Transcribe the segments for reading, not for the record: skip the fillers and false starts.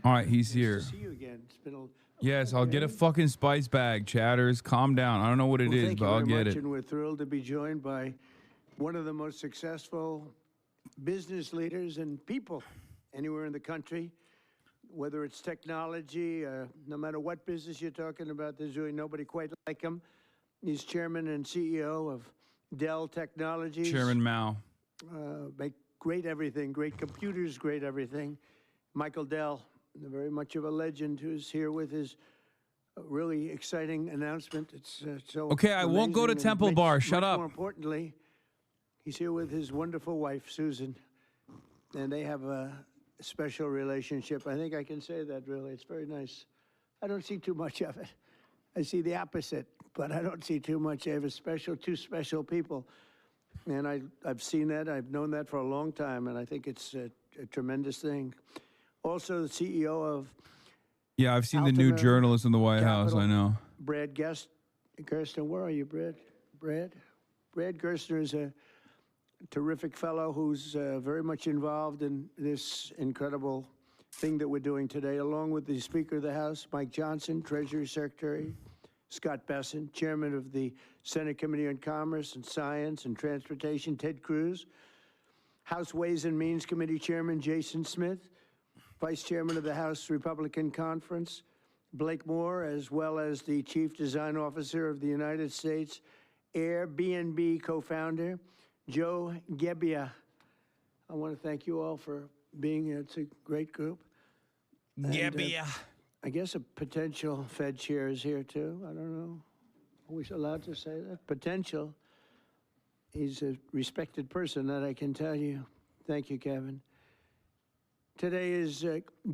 All right, he's here. Nice to see you again. It's been Yes, I'll get a fucking spice bag, chatters. Calm down. I don't know what it is, thank but you I'll very get much, it. and we're thrilled to be joined by one of the most successful business leaders and people anywhere in the country, whether it's technology, no matter what business you're talking about, there's really nobody quite like him. He's chairman and CEO of Dell Technologies. Chairman Mao. Make great everything, great computers, great everything. Michael Dell, very much of a legend, who's here with his really exciting announcement. It's so Okay, I won't go to amazing, and Temple Bar. Shut much up. More importantly, he's here with his wonderful wife, Susan, and they have a special relationship. I think I can say that, really. It's very nice. I don't see too much of it. I see the opposite, but I don't see too much. I have two special people, and I've seen that. I've known that for a long time, and I think it's a tremendous thing. Also, the CEO of Yeah, I've seen the new journalist in the White House. I know. Brad Gerstner, where are you, Brad? Brad Gerstner is a terrific fellow who's very much involved in this incredible thing that we're doing today, along with the Speaker of the House, Mike Johnson, Treasury Secretary, Scott Bessent, Chairman of the Senate Committee on Commerce and Science and Transportation, Ted Cruz, House Ways and Means Committee Chairman Jason Smith, Vice Chairman of the House Republican Conference, Blake Moore, as well as the Chief Design Officer of the United States Airbnb co-founder, Joe Gebbia. I want to thank you all for being here. It's a great group. Gebbia. I guess a potential Fed chair is here too. I don't know. Are we allowed to say that? Potential. He's a respected person, that I can tell you. Thank you, Kevin. Today is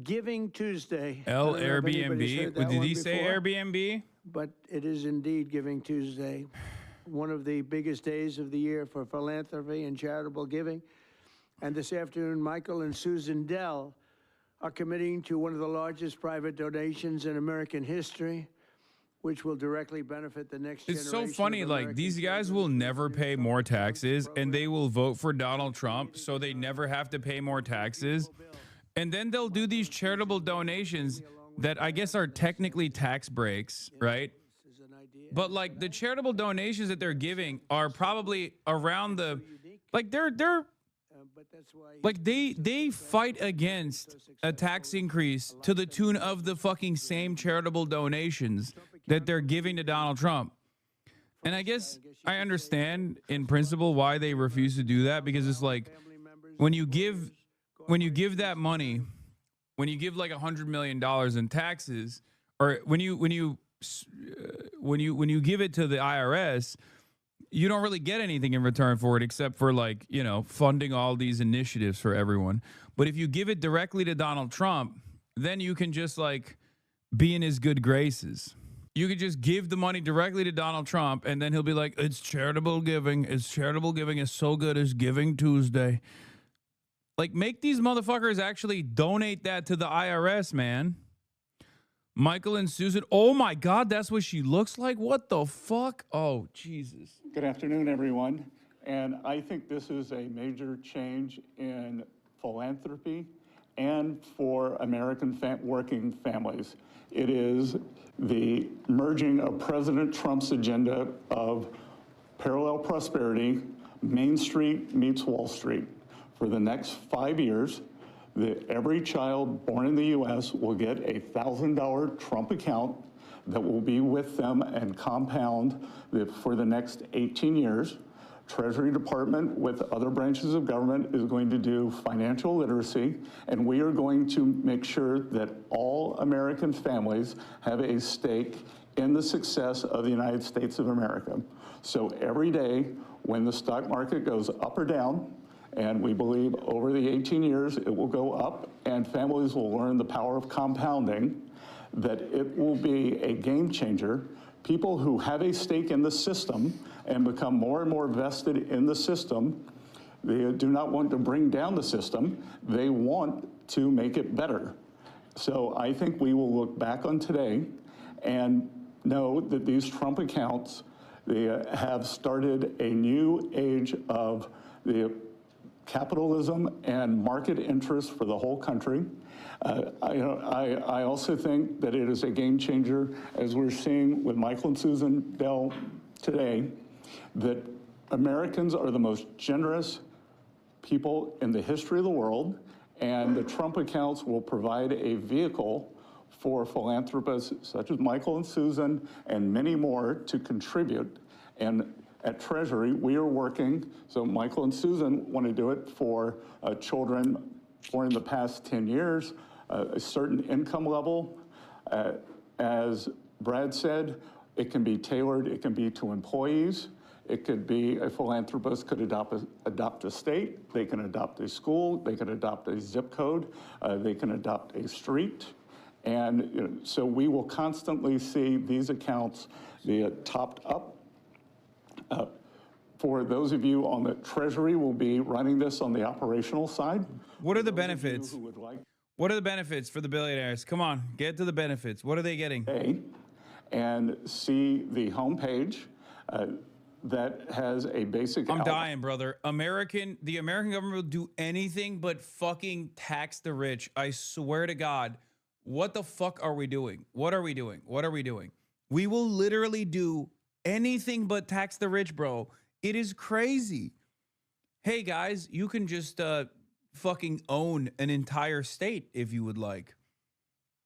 Giving Tuesday. Airbnb. Did he say Airbnb? But it is indeed Giving Tuesday, one of the biggest days of the year for philanthropy and charitable giving. And this afternoon, Michael and Susan Dell are committing to one of the largest private donations in American history, which will directly benefit the next generation. It's so funny, like, these guys will never pay more taxes, and they will vote for Donald Trump, so they never have to pay more taxes. And then they'll do these charitable donations that I guess are technically tax breaks, right? But like the charitable donations that they're giving are probably around the, like they fight against a tax increase to the tune of the fucking same charitable donations that they're giving to Donald Trump. And I guess I understand in principle why they refuse to do that, because it's like when you give that money, when you give like $100 million in taxes, or when you give it to the IRS, you don't really get anything in return for it except for, like, you know, funding all these initiatives for everyone. But if you give it directly to Donald Trump, then you can just like be in his good graces. You could just give the money directly to Donald Trump, and then he'll be like, it's charitable giving. It's charitable giving. It's so good as Giving Tuesday. Like, make these motherfuckers actually donate that to the IRS, man. Michael and Susan. Oh, my God, that's what she looks like? What the fuck? Oh, Jesus. Good afternoon, everyone. And I think this is a major change in philanthropy and for American working families. It is the merging of President Trump's agenda of parallel prosperity, Main Street meets Wall Street. For the next 5 years, every child born in the U.S. will get a $1,000 Trump account that will be with them and compound for the next 18 years. Treasury Department with other branches of government is going to do financial literacy, and we are going to make sure that all American families have a stake in the success of the United States of America. So every day when the stock market goes up or down, and we believe over the 18 years it will go up, and families will learn the power of compounding, that it will be a game changer. People who have a stake in the system and become more and more vested in the system, they do not want to bring down the system, they want to make it better. So I think we will look back on today and know that these Trump accounts, they have started a new age of the capitalism and market interests for the whole country. I also think that it is a game changer, as we're seeing with Michael and Susan Bell today, that Americans are the most generous people in the history of the world, and the Trump accounts will provide a vehicle for philanthropists such as Michael and Susan and many more to contribute. And at Treasury, we are working, so Michael and Susan want to do it for children born in the past 10 years, a certain income level. As Brad said, it can be tailored, it can be to employees. It could be a philanthropist could adopt a state, they can adopt a school, they can adopt a zip code, they can adopt a street. And so we will constantly see these accounts be topped up. For those of you on the Treasury, will be running this on the operational side. What are the benefits? What are the benefits for the billionaires? Come on, get to the benefits. What are they getting? And see the homepage that has a basic. I'm dying, brother. The American government will do anything but fucking tax the rich. I swear to God. What the fuck are we doing? What are we doing? What are we doing? We will literally do anything but tax the rich, bro. It is crazy. Hey guys, you can just fucking own an entire state if you would like.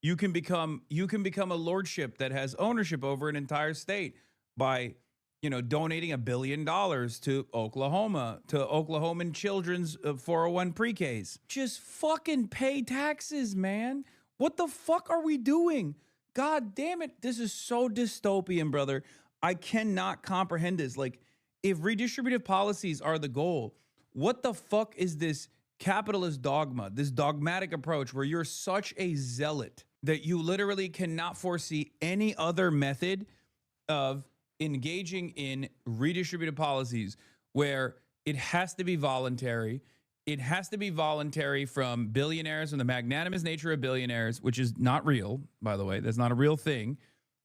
You can become a lordship that has ownership over an entire state by, donating $1 billion to Oklahoma, to Oklahoman children's 401 pre-Ks. Just fucking pay taxes, man. What the fuck are we doing? God damn it. This is so dystopian, brother. I cannot comprehend this. Like, if redistributive policies are the goal, what the fuck is this capitalist dogma, this dogmatic approach where you're such a zealot that you literally cannot foresee any other method of engaging in redistributive policies where it has to be voluntary? It has to be voluntary from billionaires and the magnanimous nature of billionaires, which is not real, by the way. That's not a real thing,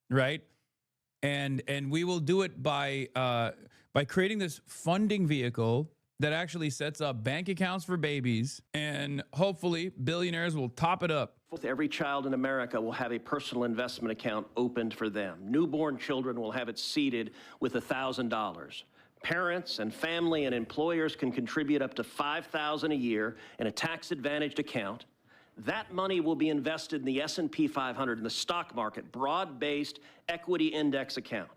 right? And we will do it by creating this funding vehicle that actually sets up bank accounts for babies, and hopefully billionaires will top it up. Every child in America will have a personal investment account opened for them. Newborn children will have it seeded with $1,000. Parents and family and employers can contribute up to $5,000 a year in a tax-advantaged account. That money will be invested in the S&P 500 in the stock market, broad-based equity index account.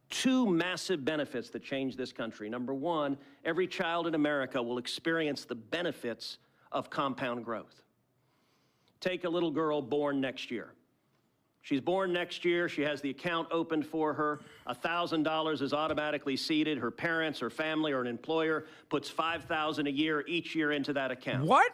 Two massive benefits that change this country. Number one, every child in America will experience the benefits of compound growth. Take a little girl born next year. She's born next year, she has the account opened for her, $1,000 is automatically seeded, her parents, her family, or an employer puts $5,000 a year each year into that account. What?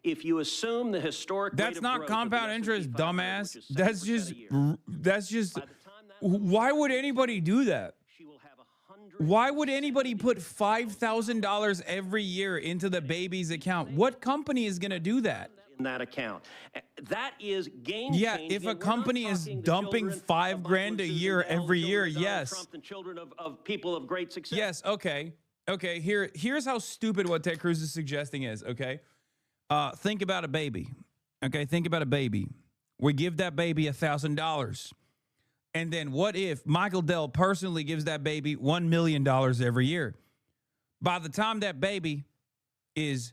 If you assume the historic rate That's of not growth compound of the interest, S&P 500, dumbass. which is 7% That's just, By the time that why would anybody do that? she will have 100. Why would anybody put $5,000 every year into the baby's account? What company is going to do that? In that account? That is game Yeah, changing. if a We're not company is talking the dumping children $5 of grand Michael a and year Susan Bell, every children year, of Donald yes. Trump, and children of people of great success. Yes, okay. Okay, here's how stupid what Ted Cruz is suggesting is, okay? Think about a baby. Okay, think about a baby. We give that baby $1,000. And then what if Michael Dell personally gives that baby $1 million every year? By the time that baby is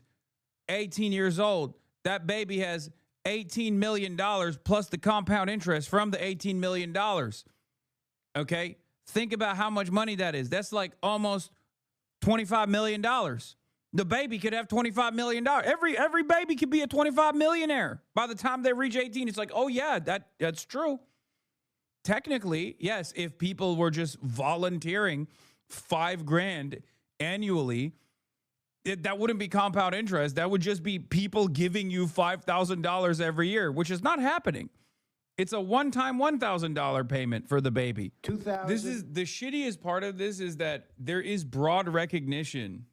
18 years old, that baby has $18 million plus the compound interest from the $18 million. Okay? Think about how much money that is. That's like almost $25 million. The baby could have $25 million. Every baby could be a 25 millionaire. By the time they reach 18, it's like, oh yeah, that's true. Technically, yes, if people were just volunteering $5 grand annually, that wouldn't be compound interest. That would just be people giving you $5,000 every year, which is not happening. It's a one-time $1,000 payment for the baby. This is the shittiest part of this is that there is broad recognition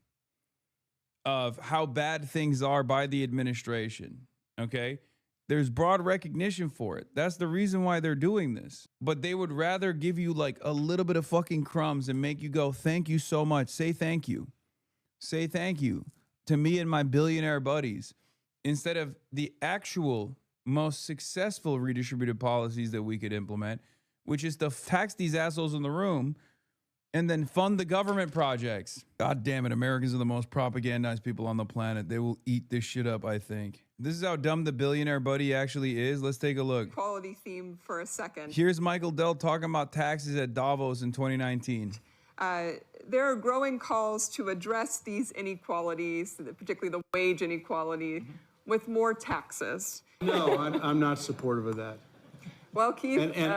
of how bad things are by the administration. Okay? There's broad recognition for it. That's the reason why they're doing this. But they would rather give you like a little bit of fucking crumbs and make you go, thank you so much. Say thank you. Say thank you. to me and my billionaire buddies instead of the actual most successful redistributive policies that we could implement, which is to tax these assholes in the room and then fund the government projects. God damn it, Americans are the most propagandized people on the planet. They will eat this shit up, I think. This is how dumb the billionaire buddy actually is. Let's take a look. Quality theme for a second. Here's Michael Dell talking about taxes at Davos in 2019. There are growing calls to address these inequalities, particularly the wage inequality, with more taxes. No, I'm not supportive of that. Well, Keith, And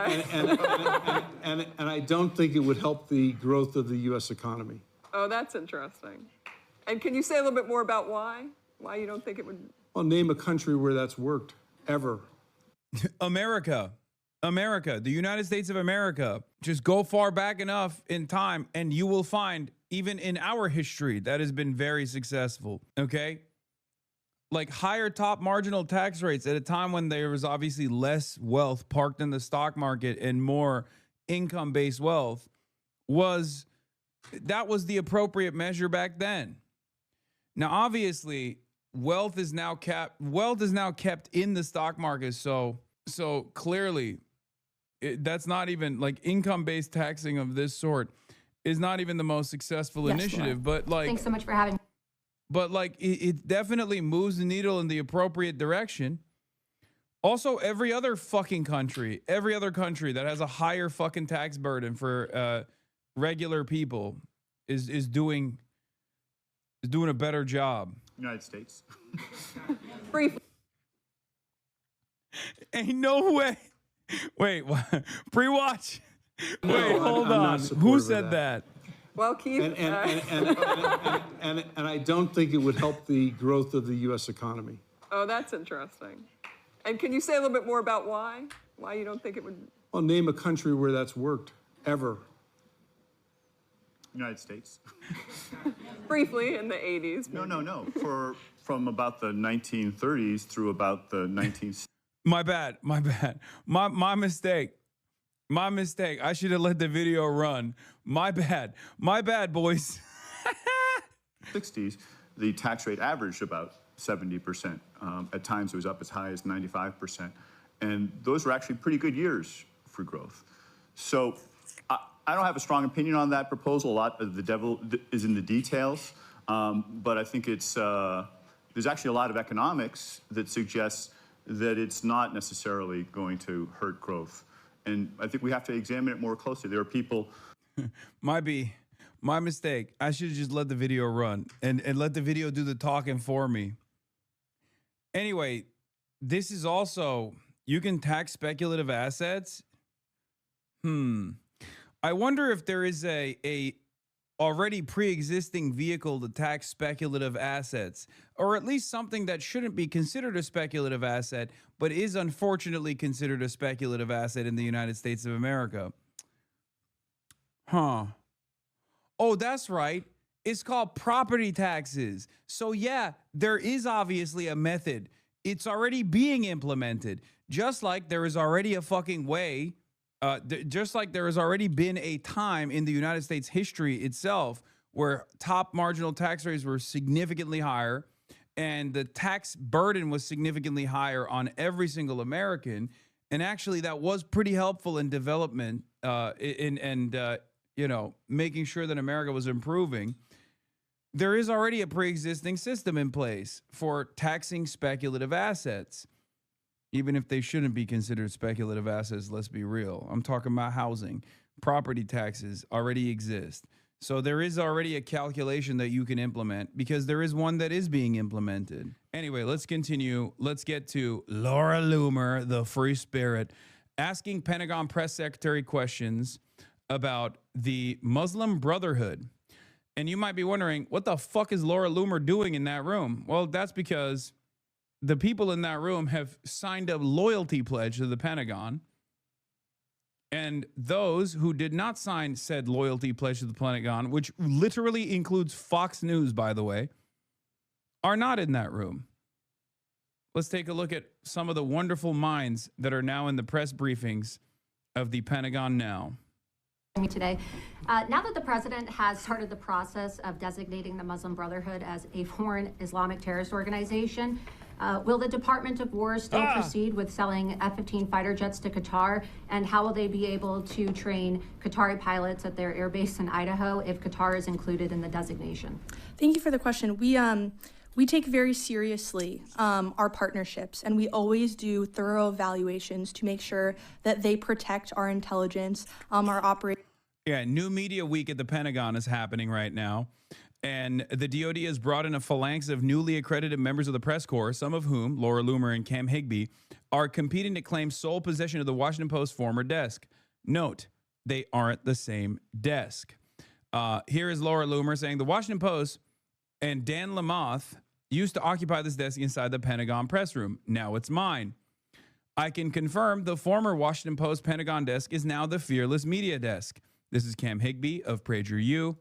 I don't think it would help the growth of the U.S. economy. oh, that's interesting. And can you say a little bit more about why? Why you don't think it would? Well, name a country where that's worked, ever. America, the United States of America. Just go far back enough in time and you will find, even in our history, that has been very successful, okay? Like higher top marginal tax rates at a time when there was obviously less wealth parked in the stock market and more income-based wealth was the appropriate measure back then. Now, obviously, wealth is now kept in the stock market. So clearly that's not even like income-based taxing of this sort is not even the most successful initiative, but like, thanks so much for having me. But like it definitely moves the needle in the appropriate direction. Also, every other country that has a higher fucking tax burden for regular people is doing a better job. United States. Briefly. Ain't no way. Wait, what? Pre-watch. Wait, hold I'm on. not supportive Who of said that? Well, Keith, And I don't think it would help the growth of the U.S. economy. oh, that's interesting. And can you say a little bit more about why? Why you don't think it would? Well, name a country where that's worked, ever. United States. Briefly, in the 80s. No. From about the 1930s through about the 1960s. My bad. My mistake. I should have let the video run. My bad, boys. 60s, the tax rate averaged about 70%. At times it was up as high as 95%. And those were actually pretty good years for growth. So I don't have a strong opinion on that proposal. A lot of the devil is in the details. But I think there's actually a lot of economics that suggests that it's not necessarily going to hurt growth. And I think we have to examine it more closely. There are people. My mistake. I should have just let the video run and let the video do the talking for me. Anyway, this is also, you can tax speculative assets. I wonder if there is a already pre-existing vehicle to tax speculative assets, or at least something that shouldn't be considered a speculative asset, but is unfortunately considered a speculative asset in the United States of America. Oh, that's right. It's called property taxes. So yeah, there is obviously a method. It's already being implemented. Just like there is already a fucking way, just like there has already been a time in the United States history itself where top marginal tax rates were significantly higher and the tax burden was significantly higher on every single American. And actually that was pretty helpful in development making sure that America was improving. There is already a pre-existing system in place for taxing speculative assets. Even if they shouldn't be considered speculative assets, let's be real. I'm talking about housing. Property taxes already exist. So there is already a calculation that you can implement because there is one that is being implemented. Anyway, let's continue. Let's get to Laura Loomer, the free spirit, asking Pentagon press secretary questions about the Muslim Brotherhood. And you might be wondering, what the fuck is Laura Loomer doing in that room? Well, that's because the people in that room have signed a loyalty pledge to the Pentagon. And those who did not sign said loyalty pledge to the Pentagon, which literally includes Fox News, by the way, are not in that room. Let's take a look at some of the wonderful minds that are now in the press briefings of the Pentagon now. me today. Now that the president has started the process of designating the Muslim Brotherhood as a foreign Islamic terrorist organization, will the Department of War still proceed with selling F-15 fighter jets to Qatar? And how will they be able to train Qatari pilots at their air base in Idaho if Qatar is included in the designation? Thank you for the question. We take very seriously our partnerships, and we always do thorough evaluations to make sure that they protect our intelligence, our operations. Yeah, New Media Week at the Pentagon is happening right now. And the DoD has brought in a phalanx of newly accredited members of the press corps, some of whom, Laura Loomer and Cam Higbee, are competing to claim sole possession of the Washington Post former desk. Note, they aren't the same desk. Here is Laura Loomer saying the Washington Post and Dan Lamothe used to occupy this desk inside the Pentagon press room. Now it's mine. I can confirm the former Washington Post Pentagon desk is now the Fearless Media desk. This is Cam Higbee of PragerU.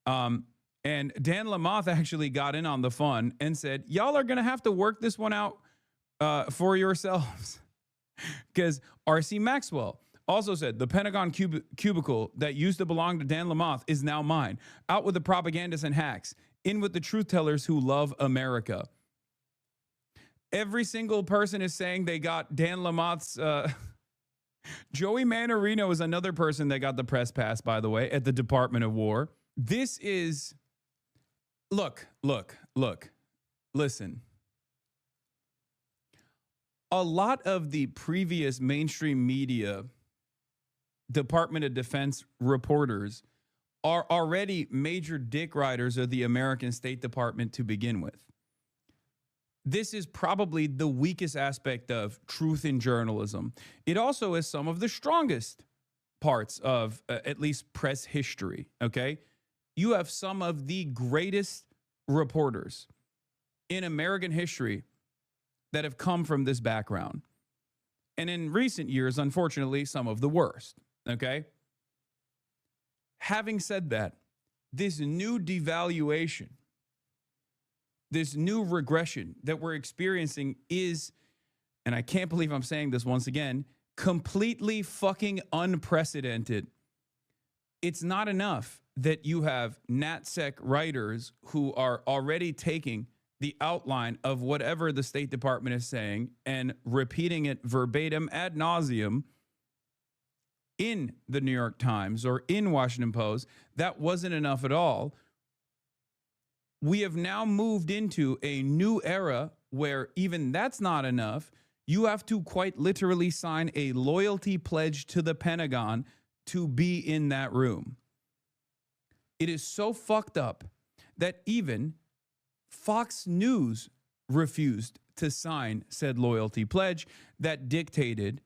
And Dan Lamothe actually got in on the fun and said, y'all are going to have to work this one out for yourselves. Because R.C. Maxwell also said the Pentagon cubicle that used to belong to Dan Lamothe is now mine. Out with the propagandists and hacks. In with the truth tellers who love America. Every single person is saying they got Dan Lamothe's... Joey Manorino is another person that got the press pass, by the way, at the Department of War. This is... Look. Listen. A lot of the previous mainstream media Department of Defense reporters are already major dick riders of the American State Department to begin with. This is probably the weakest aspect of truth in journalism. It also is some of the strongest parts of at least press history, okay? You have some of the greatest reporters in American history that have come from this background. And in recent years, unfortunately, some of the worst, okay? Having said that, this new devaluation, this new regression that we're experiencing is, and I can't believe I'm saying this once again, completely fucking unprecedented. It's not enough that you have NatSec writers who are already taking the outline of whatever the State Department is saying and repeating it verbatim ad nauseum in the New York Times or in Washington Post. That wasn't enough at all. We have now moved into a new era where even that's not enough. You have to quite literally sign a loyalty pledge to the Pentagon to be in that room. It is so fucked up that even Fox News refused to sign said loyalty pledge that dictated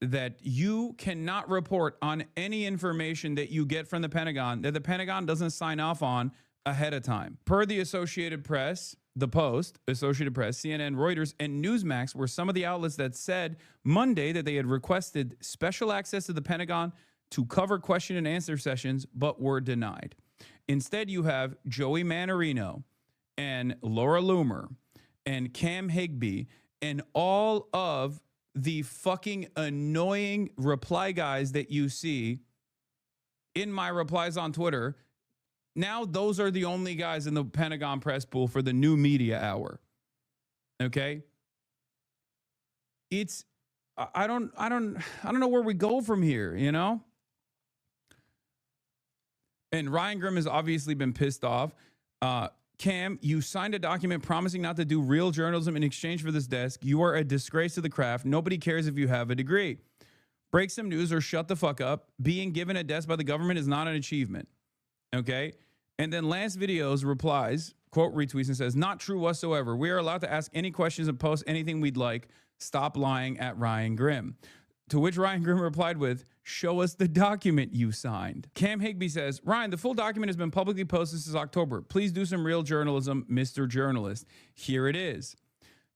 that you cannot report on any information that you get from the Pentagon that the Pentagon doesn't sign off on ahead of time. Per the Associated Press, the Post, Associated Press, CNN, Reuters, and Newsmax were some of the outlets that said Monday that they had requested special access to the Pentagon to cover question and answer sessions, but were denied. Instead, you have Joey Manorino and Laura Loomer and Cam Higbee and all of the fucking annoying reply guys that you see in my replies on Twitter. Now those are the only guys in the Pentagon press pool for the new media hour. Okay? It's I don't know where we go from here, you know? And Ryan Grimm has obviously been pissed off. Cam, you signed a document promising not to do real journalism in exchange for this desk. You are a disgrace to the craft. Nobody cares if you have a degree. Break some news or shut the fuck up. Being given a desk by the government is not an achievement. Okay? And then Lance Videos replies, quote, retweets and says, not true whatsoever. We are allowed to ask any questions and post anything we'd like. Stop lying at Ryan Grimm. To which Ryan Grimm replied with, show us the document you signed. Cam Higbee says, Ryan, the full document has been publicly posted since October. Please do some real journalism, Mr. Journalist. Here it is.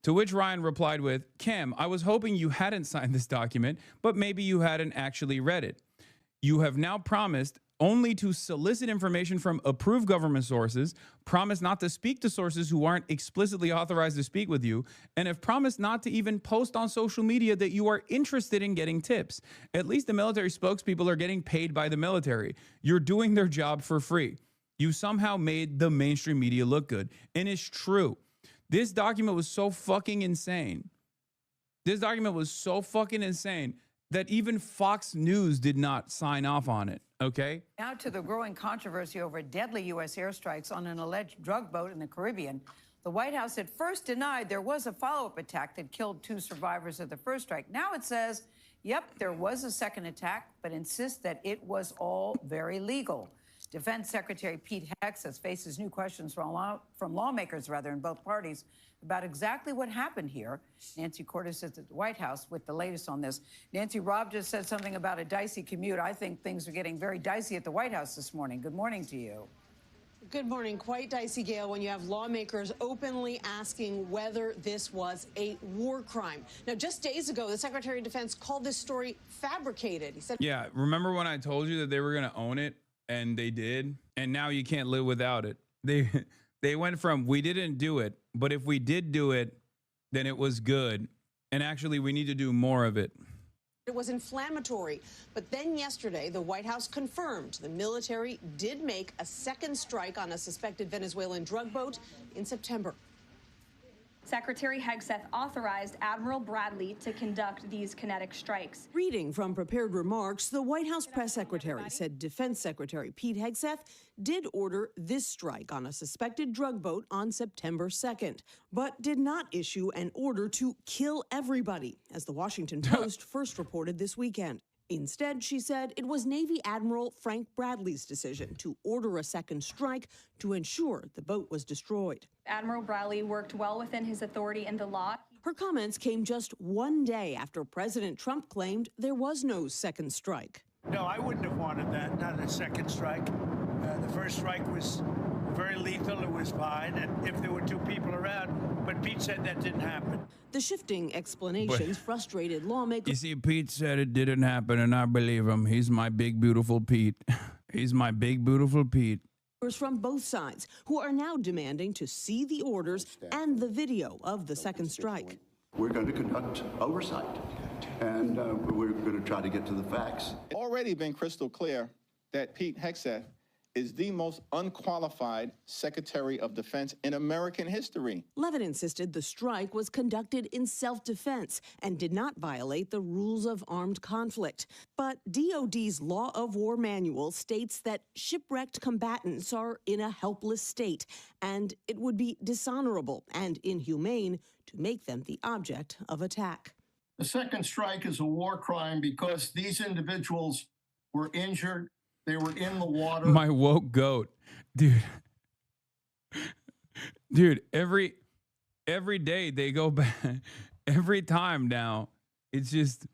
To which Ryan replied with, Cam, I was hoping you hadn't signed this document, but maybe you hadn't actually read it. You have now promised only to solicit information from approved government sources, promise not to speak to sources who aren't explicitly authorized to speak with you, and have promised not to even post on social media that you are interested in getting tips. At least the military spokespeople are getting paid by the military. You're doing their job for free. You somehow made the mainstream media look good. And it's true. This document was so fucking insane. This document was so fucking insane that even Fox News did not sign off on it, okay? Now to the growing controversy over deadly U.S. airstrikes on an alleged drug boat in the Caribbean. The White House at first denied there was a follow-up attack that killed 2 survivors of the first strike. Now it says, yep, there was a second attack, but insists that it was all very legal. Defense Secretary Pete Hegseth faces new questions from lawmakers in both parties about exactly what happened here. Nancy Cordes is at the White House with the latest on this. Nancy, Rob just said something about a dicey commute. I think things are getting very dicey at the White House this morning. Good morning to you. Good morning. Quite dicey, Gail, when you have lawmakers openly asking whether this was a war crime. Now, just days ago, the Secretary of Defense called this story fabricated. He said, yeah, remember when I told you that they were going to own it? And they did. And now you can't live without it. They went from, we didn't do it, but if we did do it, then it was good. And actually, we need to do more of it. It was inflammatory. But then yesterday, the White House confirmed the military did make a second strike on a suspected Venezuelan drug boat in September. Secretary Hegseth authorized Admiral Bradley to conduct these kinetic strikes. Reading from prepared remarks, the White House press secretary said Defense Secretary Pete Hegseth did order this strike on a suspected drug boat on September 2nd, but did not issue an order to kill everybody, as the Washington Post first reported this weekend. Instead, she said it was Navy Admiral Frank Bradley's decision to order a second strike to ensure the boat was destroyed. Admiral Bradley worked well within his authority and the law. Her comments came just one day after President Trump claimed there was no second strike. No, I wouldn't have wanted that, not a second strike. The first strike was very lethal, it was fine, and if there were 2 people around, but Pete said that didn't happen. The shifting explanations frustrated lawmakers. You see, Pete said it didn't happen, and I believe him. He's my big, beautiful Pete. He's my big, beautiful Pete. From both sides, who are now demanding to see the orders and the video of the second strike. We're going to conduct oversight, and we're going to try to get to the facts. It's already been crystal clear that Pete Hegseth is the most unqualified Secretary of Defense in American history. Levin insisted the strike was conducted in self-defense and did not violate the rules of armed conflict. But DOD's Law of War manual states that shipwrecked combatants are in a helpless state, and it would be dishonorable and inhumane to make them the object of attack. The second strike is a war crime because these individuals were injured. They were in the water. My woke goat, dude. Dude, every day they go back. Every time now, it's just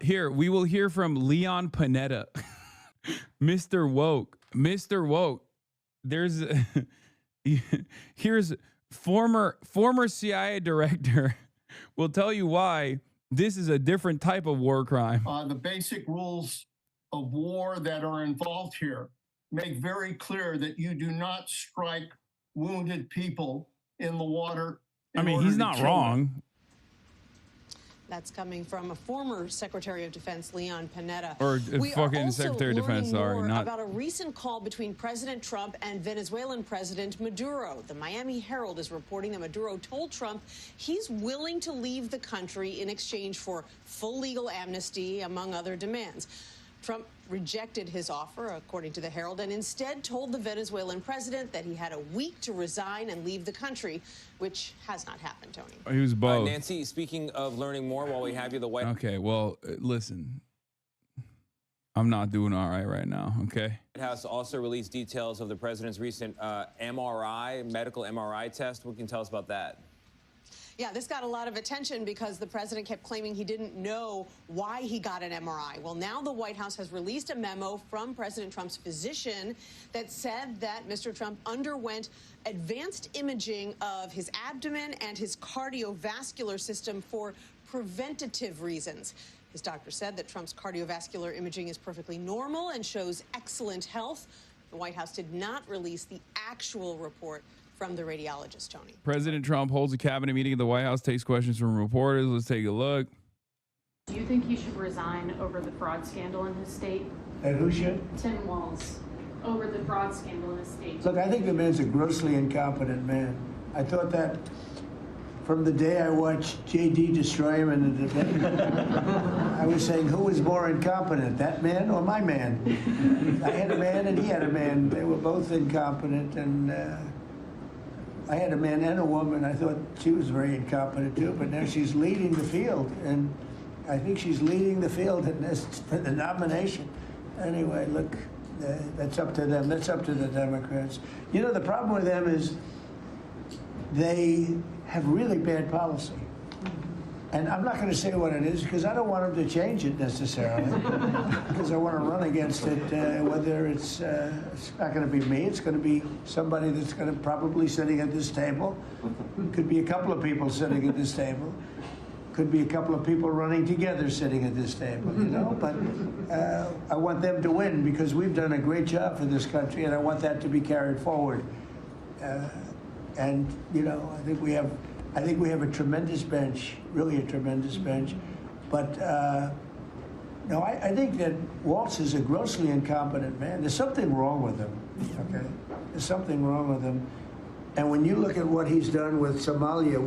here. We will hear from Leon Panetta, Mr. Woke. Mr. Woke. There's here's former CIA director will tell you why this is a different type of war crime. The basic rules of war that are involved here make very clear that you do not strike wounded people in the water. I mean, he's not wrong. That's coming from a former Secretary of Defense, Leon Panetta. Or fucking Secretary of Defense, sorry. Not about a recent call between President Trump and Venezuelan President Maduro. The Miami Herald is reporting that Maduro told Trump he's willing to leave the country in exchange for full legal amnesty, among other demands. Trump rejected his offer, according to the Herald, and instead told the Venezuelan president that he had a week to resign and leave the country, which has not happened, Tony. He was both. Nancy, speaking of learning more while we have you, the White Okay, well, listen. I'm not doing all right now, okay? White House also released details of the president's recent medical MRI test. What can you tell us about that? Yeah, this got a lot of attention because the president kept claiming he didn't know why he got an MRI. Well, now the White House has released a memo from President Trump's physician that said that Mr. Trump underwent advanced imaging of his abdomen and his cardiovascular system for preventative reasons. His doctor said that Trump's cardiovascular imaging is perfectly normal and shows excellent health. The White House did not release the actual report from the radiologist, Tony. President Trump holds a cabinet meeting at the White House, takes questions from reporters. Let's take a look. Do you think he should resign over the fraud scandal in his state? And who should? Tim Walz, over the fraud scandal in his state. Look, I think the man's a grossly incompetent man. I thought that from the day I watched JD destroy him in the debate. I was saying, who was more incompetent, that man or my man? I had a man and he had a man. They were both incompetent, and I had a man and a woman. I thought she was very incompetent too, but now she's leading the field, and I think she's leading the field in this, for the nomination. Anyway, look, that's up to them. That's up to the Democrats. You know, the problem with them is they have really bad policy. And I'm not going to say what it is because I don't want them to change it necessarily. Because I want to run against it, whether it's not going to be me, it's going to be somebody that's going to probably sitting at this table. Could be a couple of people sitting at this table. Could be a couple of people running together sitting at this table, you know? But I want them to win because we've done a great job for this country, and I want that to be carried forward. And you know, I think we have a tremendous bench, really a tremendous bench. But no, I think that Walz is a grossly incompetent man. There's something wrong with him. Okay, there's something wrong with him. And when you look at what he's done with Somalia,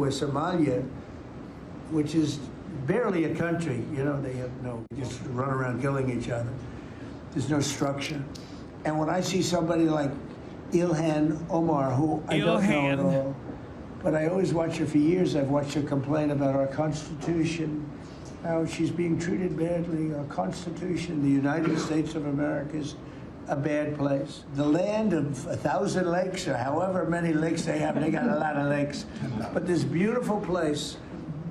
which is barely a country, you know, they have just run around killing each other. There's no structure. And when I see somebody like Ilhan Omar, who I don't know at all, but I always watch her for years. I've watched her complain about our Constitution, how she's being treated badly. Our Constitution, the United States of America, is a bad place. The land of 1,000 lakes, or however many lakes they have, they got a lot of lakes. But this beautiful place,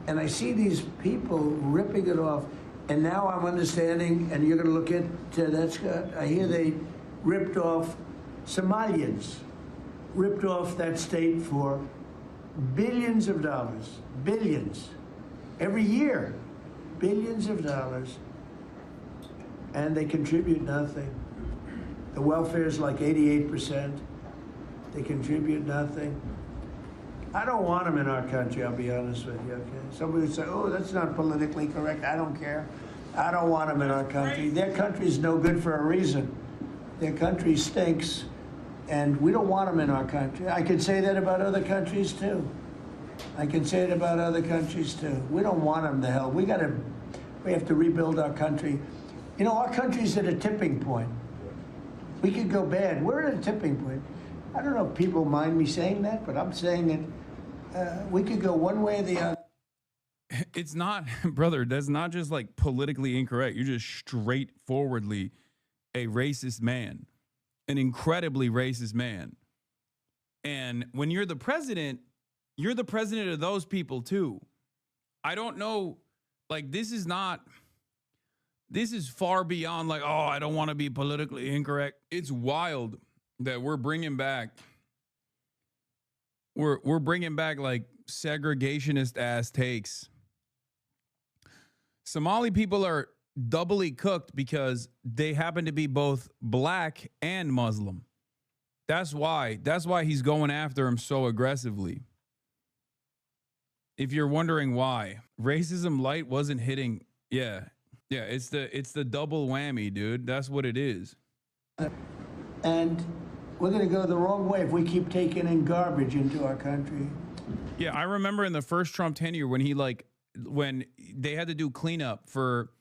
and I see these people ripping it off, and now I'm understanding, and you're going to look at that's good. I hear they ripped off Somalians, ripped off that state for billions of dollars, billions, every year, billions of dollars, and they contribute nothing. The welfare is like 88%. They contribute nothing. I don't want them in our country, I'll be honest with you, okay? Somebody would say, oh, that's not politically correct. I don't care. I don't want them in our country. Their country's no good for a reason. Their country stinks, and we don't want them in our country. I can say that about other countries, too. I can say it about other countries, too. We don't want them to hell. We have to rebuild our country. You know, our country's at a tipping point. We could go bad. We're at a tipping point. I don't know if people mind me saying that, but I'm saying it. We could go one way or the other. It's not, brother, that's not just like politically incorrect. You're just straightforwardly a racist man, an incredibly racist man. And when you're the president of those people too. I don't know, like this is far beyond like, oh, I don't want to be politically incorrect. It's wild that we're bringing back like segregationist ass takes. Somali people are doubly cooked because they happen to be both black and Muslim. That's why he's going after him so aggressively. If you're wondering why, racism light wasn't hitting. Yeah, it's the double whammy, dude. That's what it is. And we're going to go the wrong way if we keep taking in garbage into our country. Yeah, I remember in the first Trump tenure when they had to do cleanup for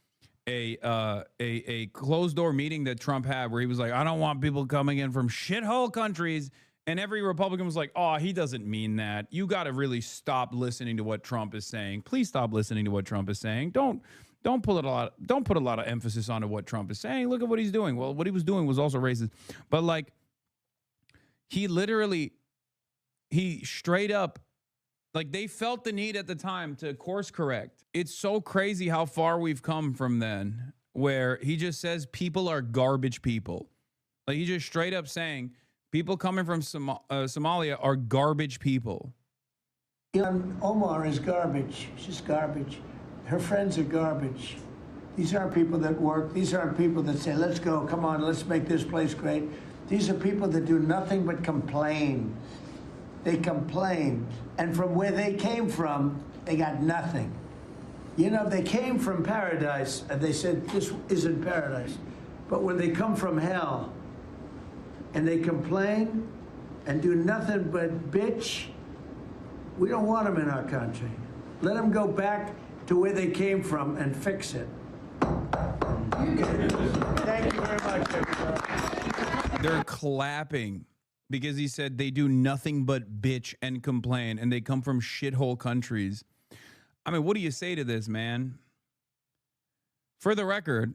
a closed door meeting that Trump had where he was like, I don't want people coming in from shithole countries. And every Republican was like, oh, he doesn't mean that. You got to really stop listening to what Trump is saying. Please stop listening to what Trump is saying. Don't put a lot of emphasis onto what Trump is saying. Look at what he's doing. Well, what he was doing was also racist. But like, he straight up, like they felt the need at the time to course correct. It's so crazy how far we've come from then, where he just says people are garbage people. Like he just straight up saying people coming from Somalia are garbage people. Ilhan Omar is garbage. She's garbage. Her friends are garbage. These aren't people that work. These aren't people that say, let's go, come on, let's make this place great. These are people that do nothing but complain. They complain. And from where they came from, they got nothing. You know, they came from paradise, and they said, this isn't paradise. But when they come from hell, and they complain, and do nothing but bitch, we don't want them in our country. Let them go back to where they came from and fix it. Thank you very much, everybody. They're clapping because he said they do nothing but bitch and complain, and they come from shithole countries. I mean, what do you say to this, man? For the record,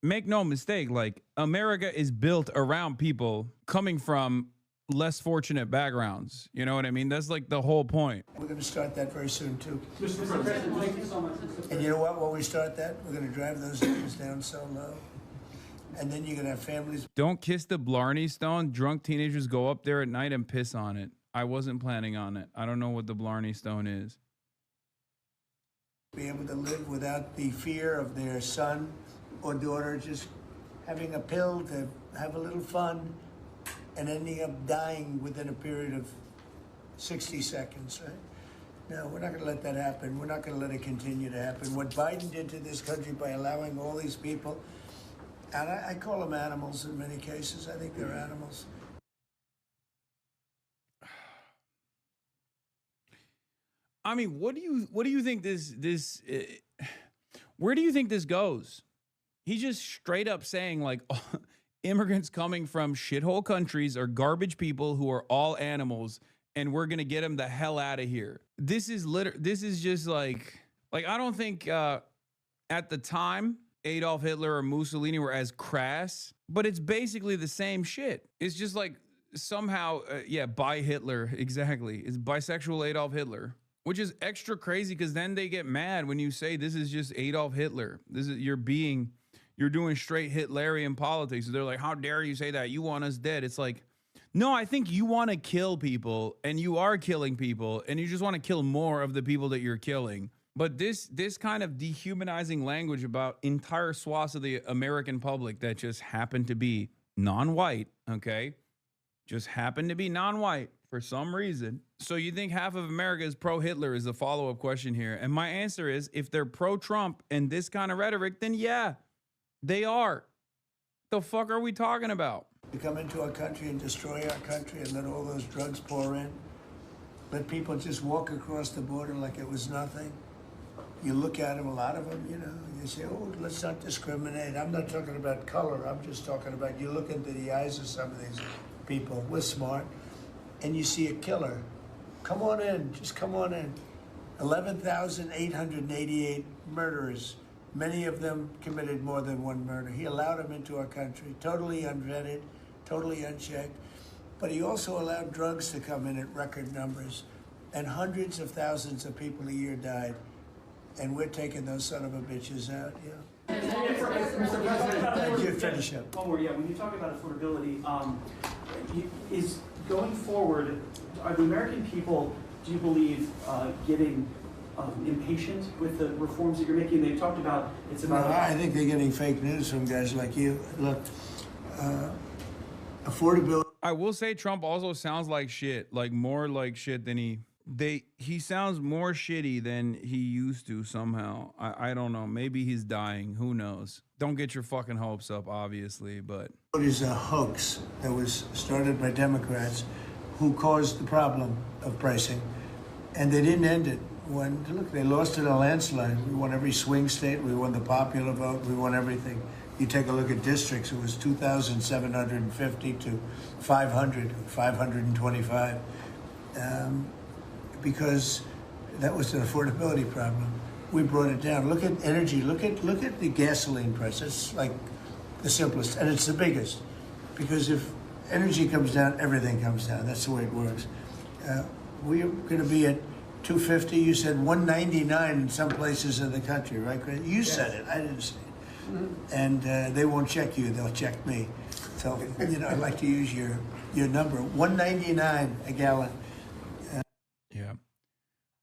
make no mistake, like, America is built around people coming from less fortunate backgrounds. You know what I mean? That's like the whole point. We're going to start that very soon, too. Mr. President, thank you so much. And you know what? When we start that, we're going to drive those numbers down so low. And then you're going to have families. Don't kiss the Blarney Stone. Drunk teenagers go up there at night and piss on it. I wasn't planning on it. I don't know what the Blarney Stone is. Be able to live without the fear of their son or daughter just having a pill to have a little fun and ending up dying within a period of 60 seconds, right? No, we're not going to let that happen. We're not going to let it continue to happen. What Biden did to this country by allowing all these people, and I call them animals in many cases. I think they're animals. I mean, what do you think where do you think this goes? He's just straight up saying, like, immigrants coming from shithole countries are garbage people who are all animals, and we're gonna get them the hell out of here. This is just like I don't think at the time Adolf Hitler or Mussolini were as crass, but it's basically the same shit. It's just like somehow, bi Hitler, exactly. It's bisexual Adolf Hitler, which is extra crazy because then they get mad when you say this is just Adolf Hitler. This is you're doing straight Hitlerian politics. So they're like, how dare you say that? You want us dead. It's like, no, I think you want to kill people, and you are killing people, and you just want to kill more of the people that you're killing. But this kind of dehumanizing language about entire swaths of the American public that just happen to be non-white, okay? Just happen to be non-white for some reason. So you think half of America is pro-Hitler is the follow-up question here. And my answer is, if they're pro-Trump and this kind of rhetoric, then yeah, they are. The fuck are we talking about? To come into our country and destroy our country and let all those drugs pour in. Let people just walk across the border like it was nothing. You look at them, a lot of them, you know, you say, oh, let's not discriminate. I'm not talking about color. I'm just talking about, you look into the eyes of some of these people. We're smart. And you see a killer. Come on in. Just come on in. 11,888 murderers. Many of them committed more than one murder. He allowed them into our country, totally unvetted, totally unchecked. But he also allowed drugs to come in at record numbers. And hundreds of thousands of people a year died. And we're taking those son of a bitches out, yeah. Mr. President, you finish up. One more, yeah. When you talk about affordability, is going forward, are the American people, do you believe, getting impatient with the reforms that you're making? They've talked about it's about. No, I think they're getting fake news from guys like you. Look, affordability. I will say Trump also sounds like shit, like more like shit than he sounds more shitty than he used to somehow. I don't know. Maybe he's dying. Who knows? Don't get your fucking hopes up, obviously, but. It is a hoax that was started by Democrats who caused the problem of pricing, and they didn't end it. Look, they lost in a landslide. We won every swing state. We won the popular vote. We won everything. You take a look at districts, it was 2,750 to 500, 525. Because that was an affordability problem. We brought it down. Look at energy. Look at the gasoline price. It's like the simplest, and it's the biggest. Because if energy comes down, everything comes down. That's the way it works. We're going to be at 250. You said 199 in some places in the country, right, Chris? You said it. I didn't say it. And they won't check you. They'll check me. So, you know, I'd like to use your number. 199 a gallon. Yeah.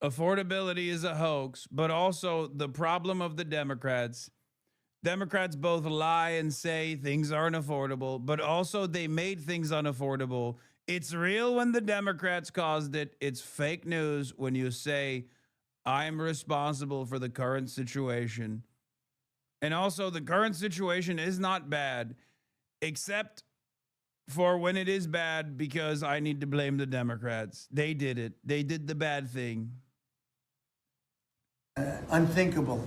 Affordability is a hoax, but also the problem of the Democrats Democrats both lie and say things aren't affordable, but also they made things unaffordable. It's real when the Democrats caused it. It's fake news when you say, I'm responsible for the current situation. And also, the current situation is not bad, except for when it is bad, because I need to blame the Democrats. They did it. They did the bad thing. Unthinkable.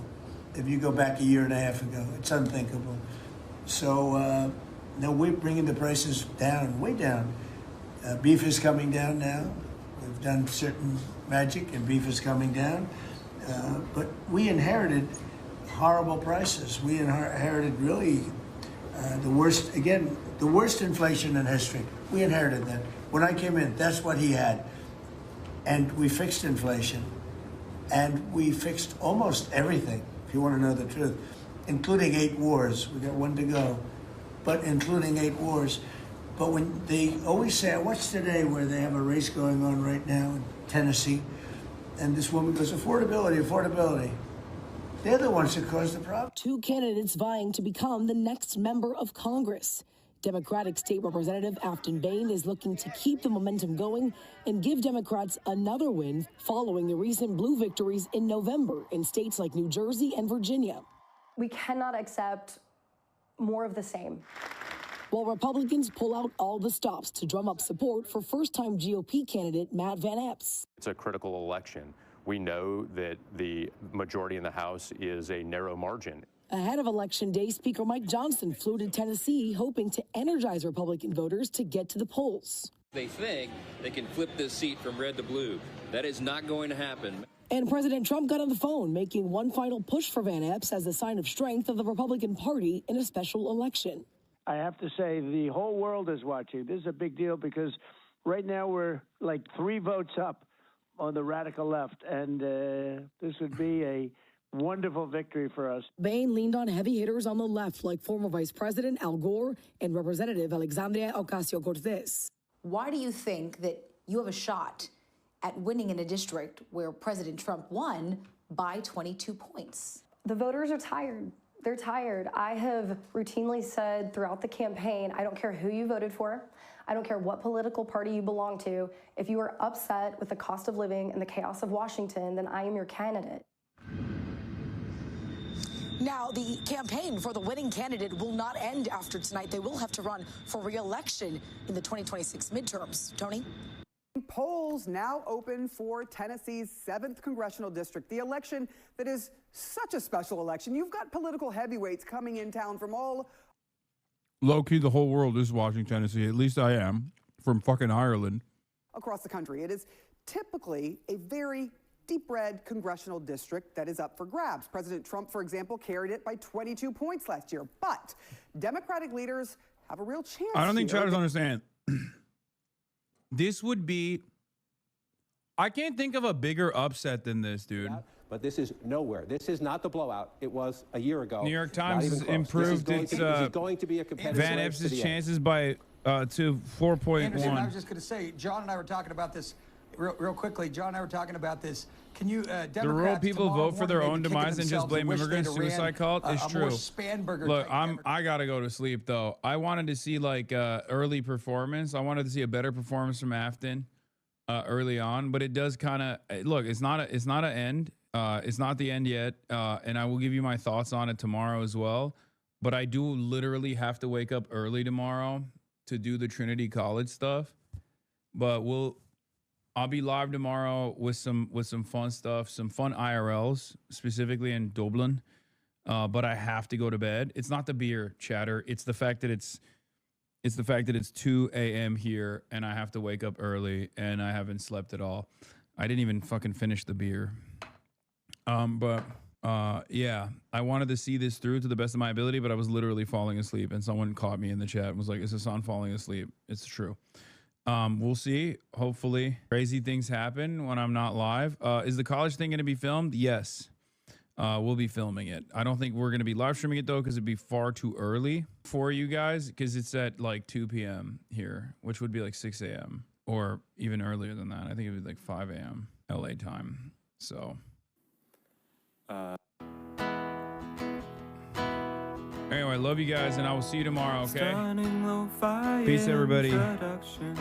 If you go back a year and a half ago, it's unthinkable. So, no, we're bringing the prices down, way down. Beef is coming down now. We've done certain magic, and beef is coming down. But we inherited horrible prices. We inherited really the worst, again, the worst inflation in history. We inherited that. When I came in, that's what he had. And we fixed inflation. And we fixed almost everything, if you want to know the truth, including 8 wars. We got 1 to go, but including 8 wars. But when they always say, I watched today where they have a race going on right now in Tennessee, and this woman goes, affordability, affordability. They're the ones that caused the problem. 2 candidates vying to become the next member of Congress. Democratic State Representative Aftyn Behn is looking to keep the momentum going and give Democrats another win following the recent blue victories in November in states like New Jersey and Virginia. We cannot accept more of the same. While Republicans pull out all the stops to drum up support for first-time GOP candidate Matt Van Epps. It's a critical election. We know that the majority in the House is a narrow margin. Ahead of Election Day, Speaker Mike Johnson flew to Tennessee, hoping to energize Republican voters to get to the polls. They think they can flip this seat from red to blue. That is not going to happen. And President Trump got on the phone, making one final push for Van Epps as a sign of strength of the Republican Party in a special election. I have to say, the whole world is watching. This is a big deal because right now we're like 3 votes up on the radical left, and this would be a wonderful victory for us. Behn leaned on heavy hitters on the left, like former Vice President Al Gore and Representative Alexandria Ocasio-Cortez. Why do you think that you have a shot at winning in a district where President Trump won by 22 points? The voters are tired. They're tired. I have routinely said throughout the campaign, I don't care who you voted for. I don't care what political party you belong to. If you are upset with the cost of living and the chaos of Washington, then I am your candidate. Now, the campaign for the winning candidate will not end after tonight. They will have to run for re-election in the 2026 midterms. Tony? Polls now open for Tennessee's 7th congressional district, the election that is such a special election. You've got political heavyweights coming in town from all Low-key, the whole world is watching Tennessee. At least I am, from fucking Ireland. Across the country. It is typically a very deep red congressional district that is up for grabs. President Trump, for example, carried it by 22 points last year. But Democratic leaders have a real chance. I don't think chatters understand. This would be... I can't think of a bigger upset than this, dude. Yeah, but this is nowhere. This is not the blowout it was a year ago. New York Times has improved its Van Epps' chances by to 4.1. Anderson, I was just going to say, John and I were talking about this real quickly. John and I were talking about this. Can you, the rural people vote for their own demise and just blame immigrants? Suicide cult? It's true. Look, I gotta go to sleep though. I wanted to see like early performance. I wanted to see a better performance from Aftyn early on, but it does kind of look. It's not an end. It's not the end yet, and I will give you my thoughts on it tomorrow as well. But I do literally have to wake up early tomorrow to do the Trinity College stuff. But I'll be live tomorrow with some fun stuff, some fun IRLs, specifically in Dublin. But I have to go to bed. It's not the beer, chatter. It's the fact that it's 2 a.m. here and I have to wake up early and I haven't slept at all. I didn't even fucking finish the beer. Yeah, I wanted to see this through to the best of my ability, but I was literally falling asleep and someone caught me in the chat and was like, is Hasan falling asleep? It's true. We'll see. Hopefully crazy things happen when I'm not live. Is the college thing going to be filmed? Yes. We'll be filming it. I don't think we're going to be live streaming it though, because it'd be far too early for you guys, because it's at like 2 p.m. here, which would be like 6 a.m. or even earlier than that. I think it'd be like 5 a.m. LA time. So. Anyway, love you guys, and I will see you tomorrow, okay? Peace, everybody.